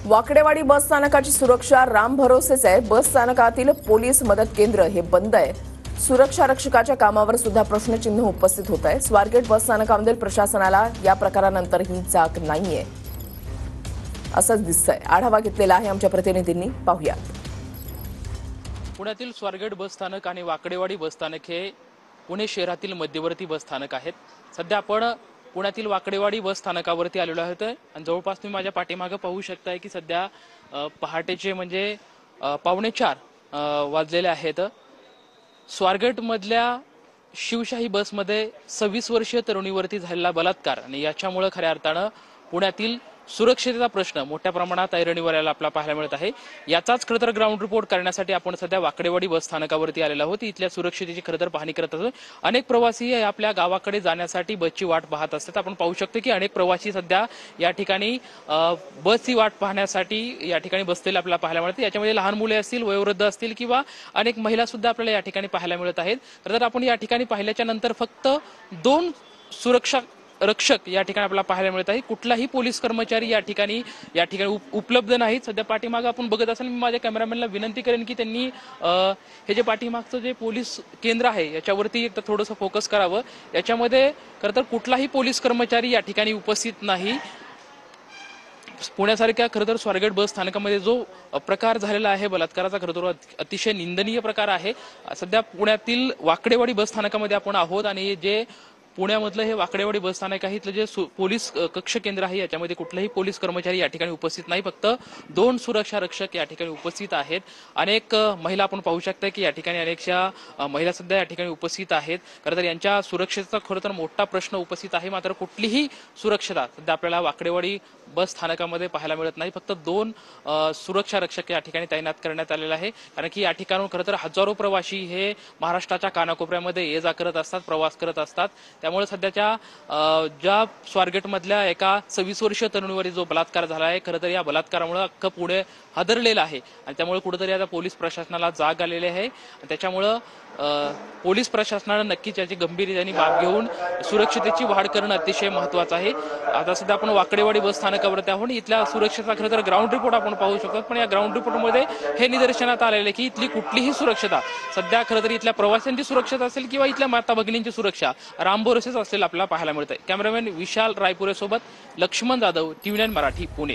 वाकडेवाडी बस स्थानकाची सुरक्षा राम भरोसेच आहे। बस स्थानकातील पोलीस मदत केंद्र हे बंद आहे। सुरक्षा रक्षकाच्या कामावर सुद्धा प्रश्नचिन्ह उपस्थित होत आहे। स्वारगेट बस स्थानकामधील प्रशासनाला या प्रकारानंतर ही जाग नाहीये असंच दिसतंय। आढावा घेतलेला आहे आमच्या प्रतिनिधींनी, पाहूयात। पुण्यातील स्वारगेट बस स्थानक आणि वाकडेवाडी बस स्थानक हे पुणे शहरातील मध्यवर्ती बस स्थानक आहेत। सध्या आपण पुण्यातील वाकडेवाडी बस स्थानकावरती आलेलो आहोत आणि जवळपास तुम्ही माझ्या पाठीमागे पाहू शकताय की सध्या पहाटेचे म्हणजे 3:45 वाजलेले आहेत। स्वारगेट मधल्या शिवशाही बसमध्ये 26 वर्षीय तरुणीवरती झालेला बलात्कार आणि याच्यामुळे खऱ्या अर्थानं पुण्यातील सुरक्षेचा प्रश्न मोठ्या प्रमाणात ऐरणीवर यायला आपल्याला पाहायला मिळत आहे। याचाच खरं तर ग्राउंड रिपोर्ट करण्यासाठी आपण सध्या वाकडेवाडी बस स्थानकावरती आलेलो आहोत। इथल्या सुरक्षेची खरं तर पाहणी करत आहोत। अनेक प्रवासी आपल्या गावाकडे जाण्यासाठी बसची वाट पाहत असतात। आपण पाहू शकतो की अनेक प्रवासी सध्या या ठिकाणी बसची वाट पाहण्यासाठी या ठिकाणी बसलेले आपल्याला पाहायला मिळते। याच्यामध्ये लहान मुले असतील, वयोवृद्ध असतील किंवा अनेक महिला सुद्धा आपल्याला या ठिकाणी पाहायला मिळत आहेत। खरं तर आपण या ठिकाणी पाहिल्याच्या नंतर फक्त 2 सुरक्षा रक्षक या ठिकाणी आपल्याला पाहायला मिळत आहे। कुठलाही पोलीस कर्मचारी या ठिकाणी उपलब्ध नाहीत। सध्या पाठीमागे आपण बघत असाल, मी माझ्या कॅमेरामॅनला विनंती करेन की त्यांनी हे जे पाठीमागचं जे पोलीस केंद्र आहे याच्यावरती एकदा थोडंसं फोकस करावं। याच्यामध्ये खरं तर कुठलाही पोलीस कर्मचारी या ठिकाणी उपस्थित नाही। पुण्यासारख्या खरं तर स्वारगेट बस स्थानकामध्ये जो प्रकार झालेला आहे बलात्काराचा, खरं तर अतिशय निंदनीय प्रकार आहे। सध्या पुण्यातील वाकडेवाडी बस स्थानकामध्ये आपण आहोत आणि जे पुण्यामधलं हे वाकडेवाडी बस स्थानक आहे, इथलं जे पोलीस कक्ष केंद्र आहे याच्यामध्ये कुठलाही पोलीस कर्मचारी या ठिकाणी उपस्थित नाही। फक्त 2 सुरक्षा रक्षक या ठिकाणी उपस्थित आहेत। अनेक महिला आपण पाहू शकता की या ठिकाणी अनेकशा महिला सध्या या ठिकाणी उपस्थित आहेत। खरं तर यांच्या सुरक्षेचा खरं तर मोठा प्रश्न उपस्थित आहे। मात्र कुठलीही सुरक्षता सध्या आपल्याला वाकडेवाडी बस स्थानकामध्ये पाहायला मिळत नाही। फक्त 2 सुरक्षा रक्षक या ठिकाणी तैनात करण्यात आलेले आहे। कारण की या ठिकाणून खरं तर हजारो प्रवासी हे महाराष्ट्राच्या कानाकोपऱ्यामध्ये ये जा करत असतात, प्रवास करत असतात। त्यामुळे सध्याच्या ज्या स्वारगेट मधल्या एका 26 वर्षीय तरुणीवर जो बलात्कार झाला आहे, खरं तर या बलात्कारामुळे अख्खं पुणे हादरलेलं आहे आणि त्यामुळे कुठेतरी आता पोलीस प्रशासनाला जाग आलेली आहे। त्याच्यामुळे पोलीस प्रशासनाने नक्कीच याची गंभीरतेने बाब घेऊन सुरक्षितेची वाढ करणं अतिशय महत्त्वाचं आहे। आता सध्या आपण वाकडेवाडी बस स्थानकावरती आहोत। इथल्या सुरक्षेचा खरं तर ग्राउंड रिपोर्ट आपण पाहू शकतो, पण या ग्राउंड रिपोर्टमध्ये हे निदर्शनात आलेले की इथली कुठलीही सुरक्षता सध्या खरं तर इथल्या प्रवाशांची सुरक्षता असेल किंवा इथल्या माता भगिनींची सुरक्षा राम भरोसेच असलेलं आपल्याला पाहायला मिळत आहे। कॅमेरामॅन विशाल रायपुरे सोबत लक्ष्मण जाधव, TV9 मराठी, पुणे।